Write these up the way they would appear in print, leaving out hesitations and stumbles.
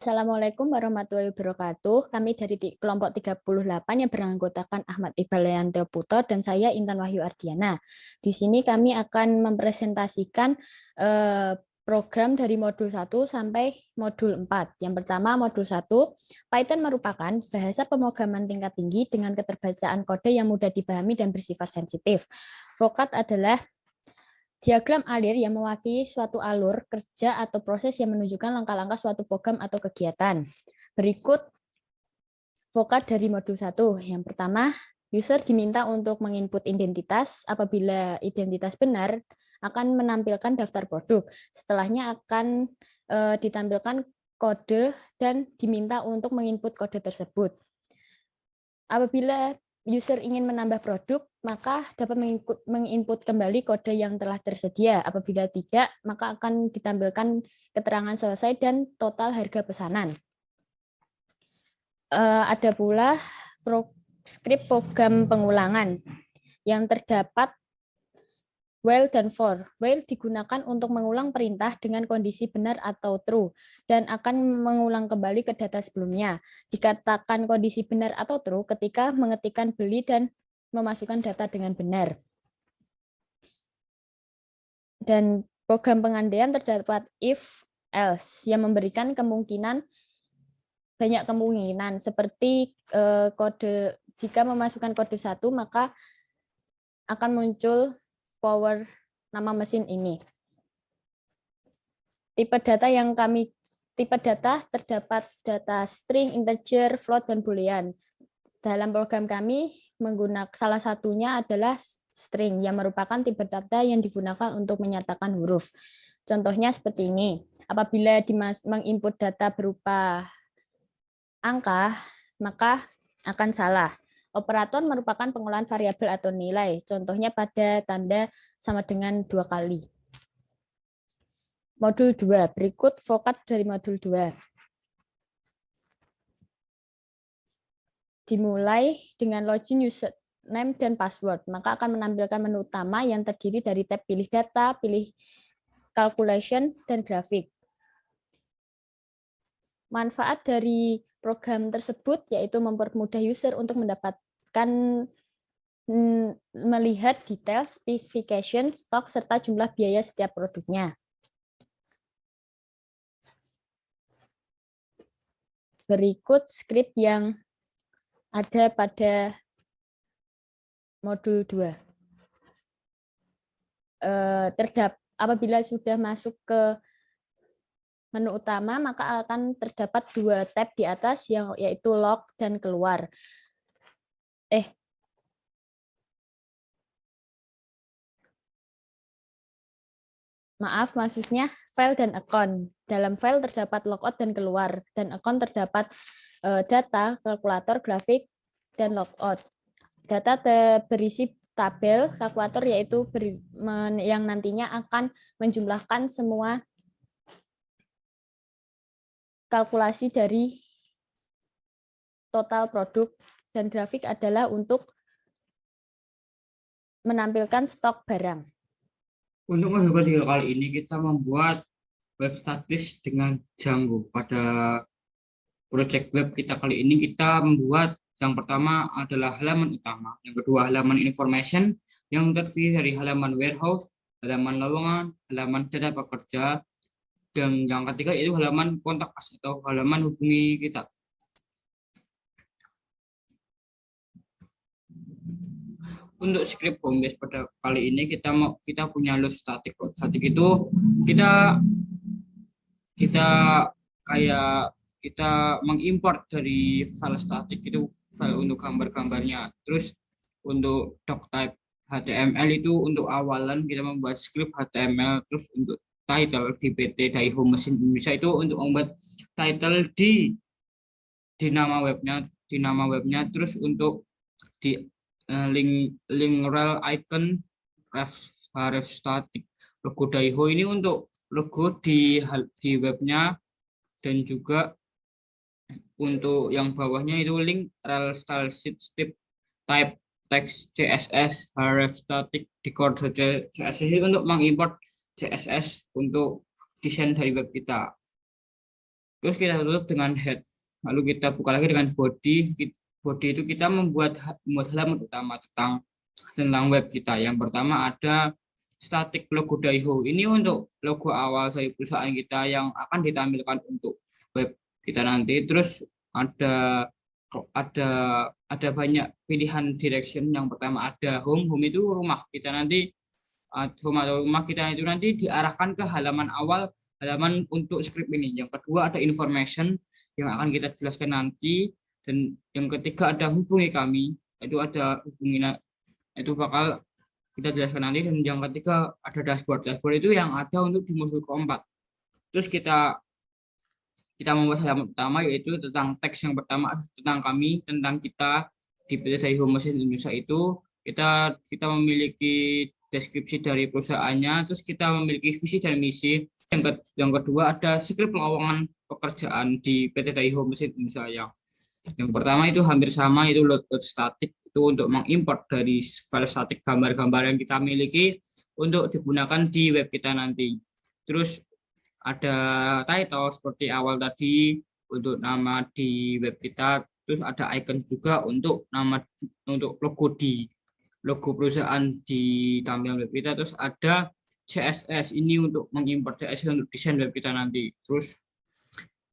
Assalamualaikum warahmatullahi wabarakatuh. Kami dari kelompok 38 yang beranggotakan Ahmad Iqbal Yanto Puto dan saya Intan Wahyu Ardiana. Di sini kami akan mempresentasikan program dari modul 1 sampai modul 4. Yang pertama modul 1, Python merupakan bahasa pemrograman tingkat tinggi dengan keterbacaan kode yang mudah dipahami dan bersifat sensitif. Vocad adalah diagram alir yang mewakili suatu alur kerja atau proses yang menunjukkan langkah-langkah suatu program atau kegiatan. Berikut vocab dari modul 1. Yang pertama, user diminta untuk menginput identitas. Apabila identitas benar, akan menampilkan daftar produk. Setelahnya akan ditampilkan kode dan diminta untuk menginput kode tersebut. Apabila user ingin menambah produk, maka dapat menginput kembali kode yang telah tersedia. Apabila tidak, maka akan ditampilkan keterangan selesai dan total harga pesanan. Ada pula skrip program pengulangan yang terdapat while dan for. While digunakan untuk mengulang perintah dengan kondisi benar atau true dan akan mengulang kembali ke data sebelumnya. Dikatakan kondisi benar atau true ketika mengetikkan beli dan memasukkan data dengan benar. Dan program pengandaian terdapat if else yang memberikan banyak kemungkinan seperti kode jika memasukkan kode 1 maka akan muncul power nama mesin ini. Tipe data terdapat data string, integer, float, dan boolean. Dalam program kami menggunakan salah satunya adalah string yang merupakan tipe data yang digunakan untuk menyatakan huruf. Contohnya seperti ini. Apabila menginput data berupa angka, maka akan salah. Operator merupakan pengolahan variabel atau nilai. Contohnya pada tanda sama dengan 2 kali. Modul 2. Berikut vocab dari modul 2. Dimulai dengan login username dan password. Maka akan menampilkan menu utama yang terdiri dari tab pilih data, pilih calculation, dan grafik. Manfaat dari program tersebut yaitu mempermudah user untuk mendapatkan melihat detail, specification, stok, serta jumlah biaya setiap produknya. Berikut skrip yang ada pada modul 2. Apabila sudah masuk ke menu utama, maka akan terdapat 2 tab di atas, yaitu log dan keluar. Maaf, maksudnya file dan account. Dalam file terdapat logout dan keluar, dan account terdapat data, kalkulator, grafik, dan logout. Data berisi tabel, kalkulator yaitu yang nantinya akan menjumlahkan semua kalkulasi dari total produk, dan grafik adalah untuk menampilkan stok barang. Untuk modul ketiga kali ini kita membuat web statis dengan Django. Pada proyek web kita kali ini kita membuat yang pertama adalah halaman utama, yang kedua halaman information yang terdiri dari halaman warehouse, halaman lowongan, halaman data pekerja, dan yang ketiga itu halaman kontak us atau halaman hubungi kita. Untuk script home base pada kali ini kita punya load static. Load static itu kita mengimport dari file static itu file untuk gambar-gambarnya. Terus untuk doc type HTML itu untuk awalan kita membuat script HTML. Terus untuk title di PT Daiho Mesin Indonesia itu untuk membuat title di nama webnya. Terus untuk di link rel icon ref static logo Daiho ini untuk logo di webnya, dan juga untuk yang bawahnya itu link rel style sheet strip type text CSS ref static decor CSS itu untuk mengimport CSS untuk desain dari web kita. Terus kita tutup dengan head. Lalu kita buka lagi dengan body. Body itu kita membuat halaman utama tentang web kita. Yang pertama ada static logo Daiho. Ini untuk logo awal dari perusahaan kita yang akan ditampilkan untuk web kita nanti. Terus ada banyak pilihan direction. Yang pertama ada home. Home itu rumah kita nanti. Home atau rumah kita itu nanti diarahkan ke halaman awal, halaman untuk script ini. Yang kedua ada information yang akan kita jelaskan nanti, dan yang ketiga ada hubungi kami, itu ada hubungi, itu bakal kita jelaskan nanti, dan yang ketiga ada dashboard. Dashboard itu yang ada untuk di modul keempat. Terus kita membuat halaman pertama yaitu tentang teks. Yang pertama tentang kami, tentang kita di PT Daiho Mesin Indonesia. Itu kita memiliki deskripsi dari perusahaannya, terus kita memiliki visi dan misi. Yang kedua ada skrip lowongan pekerjaan di PT Daiho Mesin Indonesia. Yang pertama itu hampir sama, itu load static, itu untuk mengimport dari file static gambar-gambar yang kita miliki untuk digunakan di web kita nanti. Terus ada title seperti awal tadi untuk nama di web kita, terus ada icon juga untuk logo perusahaan di tampilan web kita. Terus ada CSS, ini untuk mengimport CSS untuk desain web kita nanti. Terus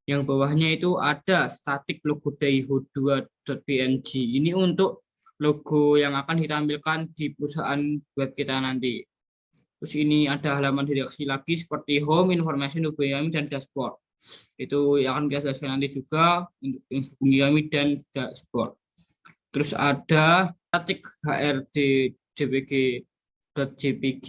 yang bawahnya itu ada static logo daiho2.png, ini untuk logo yang akan ditampilkan di perusahaan web kita nanti. Terus ini ada halaman direksi lagi seperti home, information, hubungi kami, dan dashboard. Itu yang akan kita jelaskan nanti juga untuk hubungi kami dan dashboard. Terus ada static hrd jpg.jpg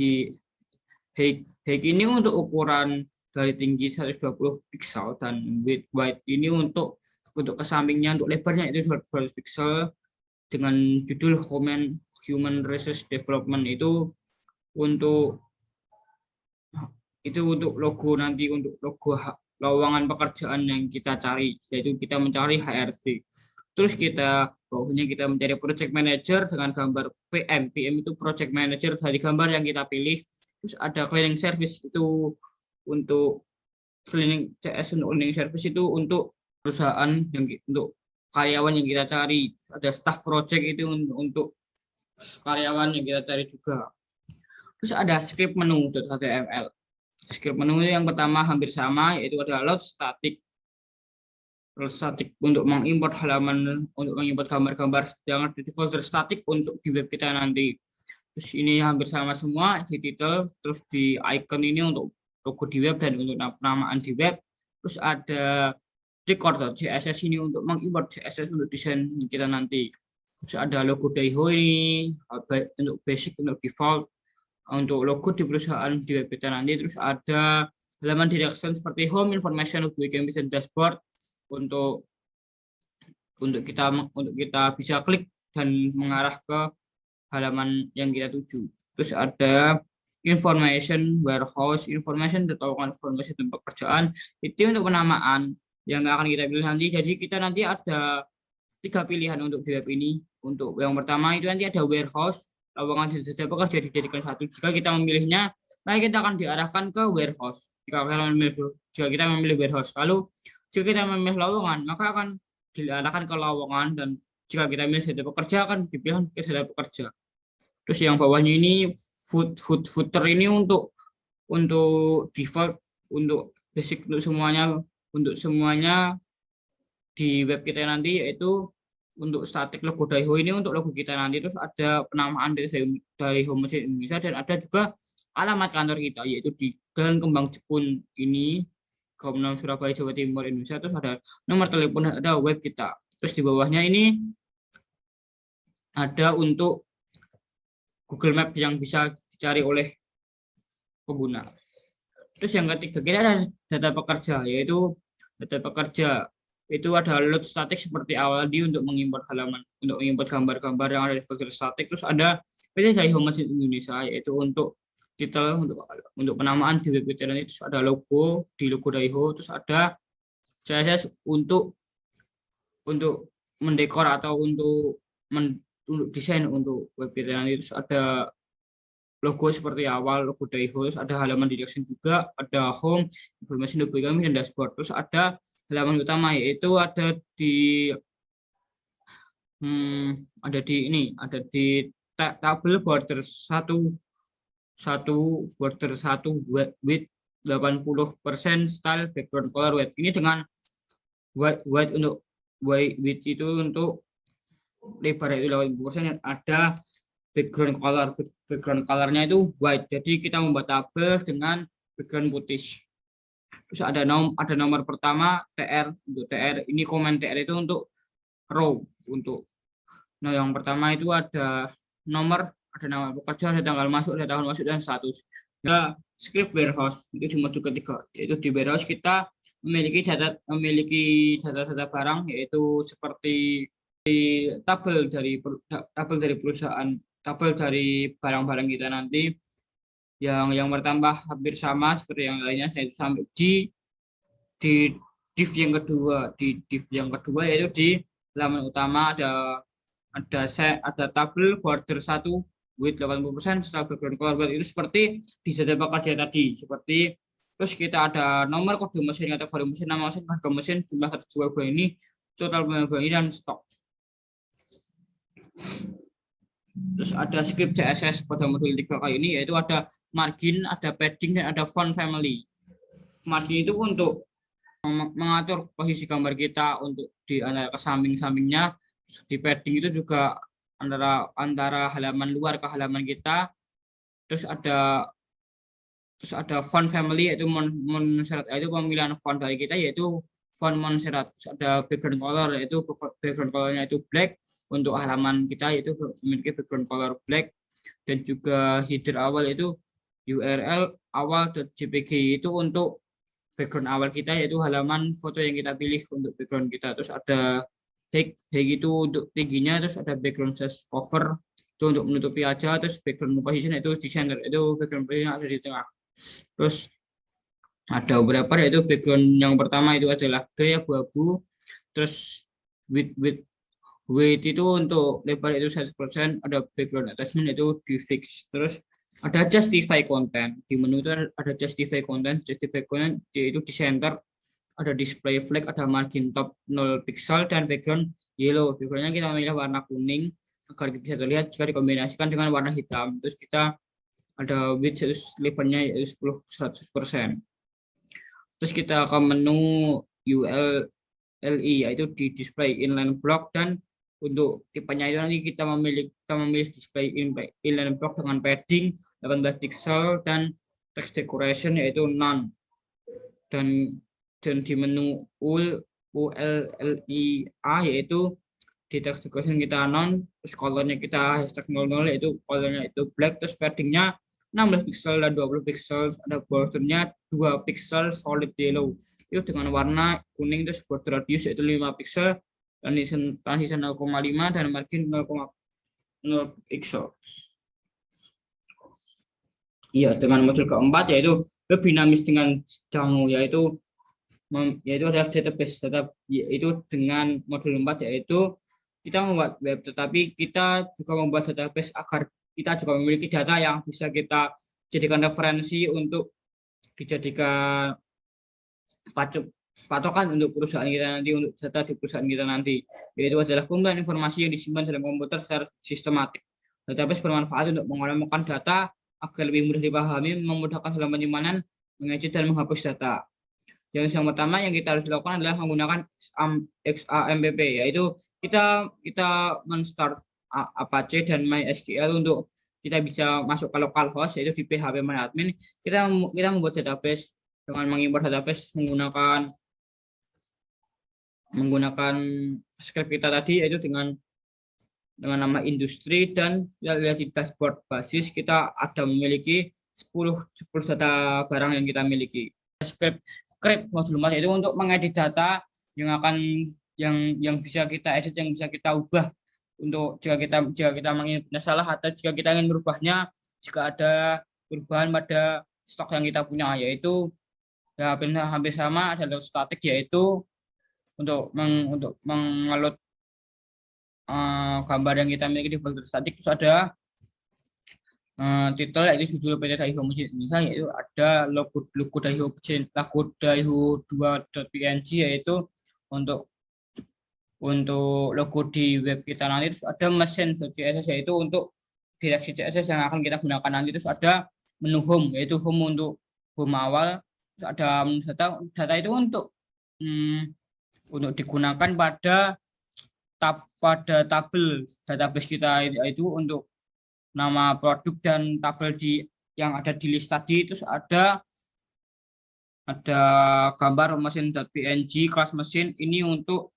height ini untuk ukuran dari tinggi 120 pixel, dan width ini untuk ke sampingnya, untuk lebarnya itu 200 pixel, dengan judul Human Resource Development. Itu untuk logo nanti, untuk logo lowongan pekerjaan yang kita cari, yaitu kita mencari HRD. Terus bawahnya kita mencari project manager dengan gambar PM. PM itu project manager dari gambar yang kita pilih. Terus ada cleaning service, itu untuk cleaning CS, untuk cleaning service itu untuk perusahaan untuk karyawan yang kita cari. Ada staff project, itu untuk karyawan yang kita cari juga. Terus ada script menu.html. Script menu yang pertama hampir sama, yaitu ada load static untuk mengimport halaman, untuk mengimport gambar-gambar yang ada di folder static untuk di web kita nanti. Terus ini hampir sama semua di title. Terus di icon ini untuk logo di web dan untuk penamaan di web. Terus ada record.css, ini untuk mengimport CSS untuk desain kita nanti. Terus ada logo Daiho ini untuk basic, untuk default, untuk logo di perusahaan di web kita nanti. Terus ada halaman direction seperti home, information, hubungi kami, dan dashboard untuk kita bisa klik dan mengarah ke halaman yang kita tuju. Terus ada information, warehouse, information, lowongan informasi dan pekerjaan, itu untuk penamaan yang akan kita pilih nanti. Jadi kita nanti ada 3 pilihan untuk di web ini. Untuk yang pertama itu nanti ada warehouse, lowongan saja pekerja dijadikan 1. Jika kita memilihnya, maka kita akan diarahkan ke warehouse. Jika kita memilih warehouse, lalu jika kita memilih lowongan, maka akan diarahkan ke lowongan, dan jika kita memilih saja pekerja, akan dipilih ke saja pekerja. Terus yang bawahnya ini footer, ini untuk default, untuk basic, untuk semuanya di web kita nanti, yaitu untuk static logo Daiho ini untuk logo kita nanti. Terus ada penamaan dari Daiho Mesin Indonesia, dan ada juga alamat kantor kita, yaitu di Jalan Kembang Jepun ini, Kaum 6 Surabaya, Jawa Timur, Indonesia. Terus ada nomor telepon, ada web kita. Terus di bawahnya ini ada untuk Google Map yang bisa dicari oleh pengguna. Terus yang ketiga kita ada data pekerja, yaitu data pekerja itu ada load static seperti awal tadi untuk mengimport halaman, untuk mengimport gambar-gambar yang ada di folder static. Terus ada PT Daiho Mesin Indonesia, yaitu untuk title, untuk penamaan di web kita nanti. Terus ada logo di logo Daiho. Terus ada CSS untuk mendekor atau untuk desain untuk web kita nanti. Terus ada logo seperti awal, logo Daiho. Terus ada halaman direction juga, ada home, informasi hubungi kami, dan dashboard. Terus ada halaman utama, yaitu ada di ini, ada di tabel border 1 width 80% style background color white. Ini dengan white untuk width itu untuk lebar itu 80%, dan ada background colornya itu white. Jadi kita membuat tabel dengan background putih. Terus ada nomor pertama TR. Untuk TR ini komen TR itu untuk row. Nah, yang pertama itu ada nama pekerja, ada tanggal masuk, ada tahun masuk, dan status. Nah, script warehouse itu di modul ketiga, yaitu di warehouse kita memiliki data barang, yaitu seperti tabel dari perusahaan, tabel dari barang-barang kita nanti yang bertambah hampir sama seperti yang lainnya, yaitu sampai di div yang kedua yaitu di halaman utama ada tabel border 1 width 80% setelah background color white, itu seperti di data pekerja tadi. Terus kita ada nomor kode mesin, kategori mesin, nama mesin, harga mesin, jumlah terjual barang ini, total barang ini, dan stok. Terus ada script CSS pada modul 3 kali ini, yaitu ada margin, ada padding, dan ada font family. Margin itu untuk mengatur posisi gambar kita untuk di antara samping-sampingnya. Di padding itu juga antara halaman luar ke halaman kita. Terus ada font family, yaitu Montserrat, yaitu pemilihan font dari kita, yaitu font Montserrat. Ada background color, yaitu background colornya itu black untuk halaman kita, yaitu memiliki background color black. Dan juga header awal itu URL awal.jpg, itu untuk background awal kita, yaitu halaman foto yang kita pilih untuk background kita. Terus ada height itu untuk tingginya, terus ada background size cover itu untuk menutupi aja, terus background position itu di center, itu background position ada di tengah. Terus ada beberapa, yaitu background yang pertama itu adalah gray abu-abu, terus width itu untuk lebar itu 100%, ada background attachment itu di fix. Terus ada justify content, di menu itu ada justify content itu di center, ada display flag, ada margin top 0 pixel, dan background yellow. Backgroundnya kita memilih warna kuning agar bisa terlihat jika dikombinasikan dengan warna hitam. Terus kita ada width lebarnya yaitu 100%. Terus kita ke menu ULLI, yaitu di display inline block, dan untuk tipenya itu nanti kita memilih display inline block dengan padding 18 pixel dan text decoration yaitu none. Dan di menu ULLIA, yaitu di text decoration kita none, terus colornya kita hashtag 00, yaitu colornya itu black, terus paddingnya 16 pixel dan 20 pixel, ada bordernya 2 pixel solid yellow itu dengan warna kuning, terus border radius yaitu 5 pixel, transition 0,5, dan margin 0,0 pixel. Iya, dengan modul keempat yaitu web dinamis dengan Django, yaitu adalah database yaitu dengan modul 4, yaitu kita membuat web, tetapi kita juga membuat database agar kita juga memiliki data yang bisa kita jadikan referensi untuk dijadikan patokan untuk perusahaan kita nanti, untuk data di perusahaan kita nanti, yaitu adalah kumpulan informasi yang disimpan dalam komputer secara sistematik. Database bermanfaat untuk mengolah data agar lebih mudah dipahami, memudahkan dalam penyimpanan, mengedit, dan menghapus data. Yang pertama yang kita harus lakukan adalah menggunakan XAMPP, yaitu kita men-start Apache dan MySQL untuk kita bisa masuk ke localhost, yaitu di PHP MyAdmin. Kita membuat database dengan mengimpor database menggunakan script kita tadi, yaitu dengan nama industri, dan lihat di dashboard basis kita ada memiliki 10 data barang yang kita miliki. Script create modul 4 itu untuk mengedit data yang bisa kita edit, yang bisa kita ubah untuk jika kita menginginkan salah, atau jika kita ingin merubahnya jika ada perubahan pada stok yang kita punya, yaitu ya hampir sama, ada load static, yaitu untuk mengeload gambar yang kita miliki di folder static. Terus ada titel yaitu judul PT Daiho Mesin Indonesia, yaitu ada logo Daiho logo Daiho 2.png, yaitu untuk logo di web kita nanti. Terus ada mesin.css, yaitu untuk direksi CSS yang akan kita gunakan nanti. Terus ada menu home, yaitu home untuk home awal. Terus ada menu data itu untuk digunakan pada tabel database kita, itu untuk nama produk dan tabel yang ada di list tadi. Terus ada gambar mesin.png kelas mesin, ini untuk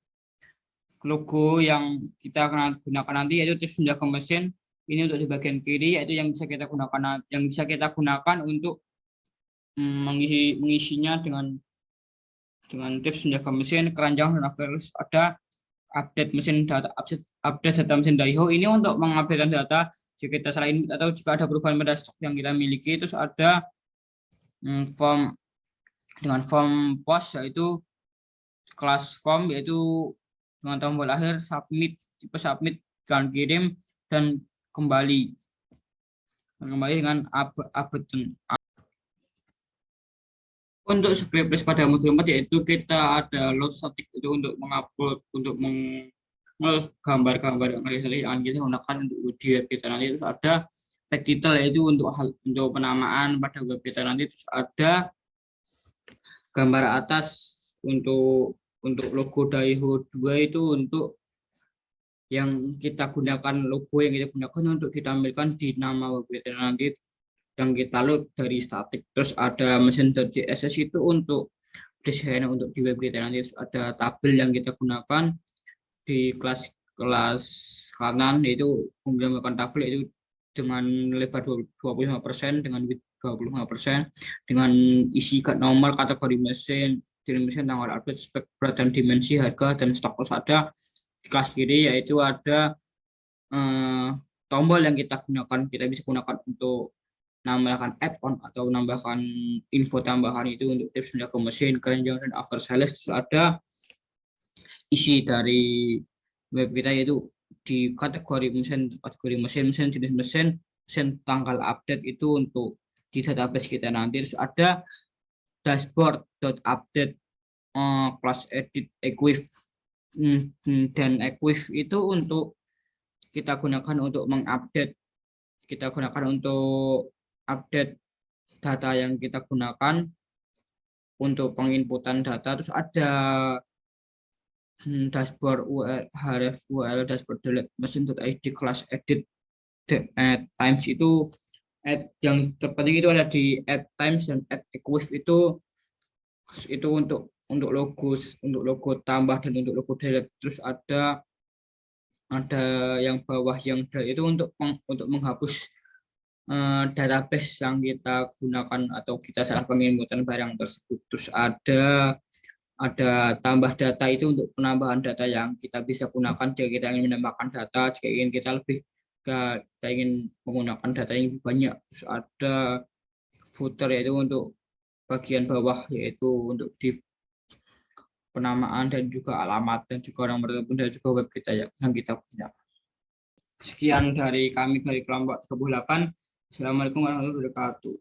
logo yang kita akan gunakan nanti, yaitu tips menjaga mesin. Ini untuk di bagian kiri, yaitu yang bisa kita gunakan untuk mengisinya dengan tips menjaga mesin, keranjang, dan ada update data mesin Daiho, ini untuk mengupdate data jika kita salah input atau jika ada perubahan pada stok yang kita miliki. Terus ada form post, yaitu kelas form, yaitu dengan tombol akhir submit, tipe submit, kanan kirim, dan kembali dengan button. Untuk script list pada modul 4, yaitu kita ada load static, itu untuk mengupload, untuk gambar-gambar yang kita gunakan untuk di web kita nanti. Terus ada tag title, yaitu untuk penamaan pada web kita nanti. Terus ada gambar atas untuk logo Daiho 2, itu untuk yang kita gunakan, logo yang kita gunakan untuk ditampilkan di nama web kita nanti yang kita load dari static. Terus ada mesin.css, itu untuk desain untuk di web kita nanti. Terus ada tabel yang kita gunakan di kelas kanan, itu menggunakan tabel itu dengan lebar 25%, dengan width 25%, dengan isi nomor, kategori mesin, jenis mesin, tanggal update, spek, berat dan dimensi, harga, dan stok. Terus ada di kelas kiri, yaitu ada tombol yang kita gunakan, kita bisa gunakan untuk nambahkan add-on atau nambahkan info tambahan, itu untuk tips menjaga mesin, keranjang, dan after sales. Terus ada isi dari web kita, yaitu di kategori mesin, jenis mesin, tanggal update, itu untuk di database kita nanti. Terus ada dashboard.update, class edit, equip, dan equip itu untuk kita gunakan untuk mengupdate, update data yang kita gunakan untuk penginputan data. Terus ada dashboard URL dashboard delete mesin.id class edit times, itu yang terpenting itu ada di add times dan add equip, itu untuk logo tambah dan untuk logo delete. Terus ada yang bawah yang delete, itu untuk menghapus database yang kita gunakan atau kita salah penginputan barang tersebut. Terus ada tambah data, itu untuk penambahan data yang kita bisa gunakan jika kita ingin menambahkan data, jika ingin kita ingin menggunakan data yang lebih banyak. Terus ada footer, yaitu untuk bagian bawah, yaitu untuk di penamaan dan juga alamat dan juga nomor telepon dan juga web kita yang kita punya. Sekian dari kami dari kelompok 38. Assalamualaikum warahmatullahi wabarakatuh.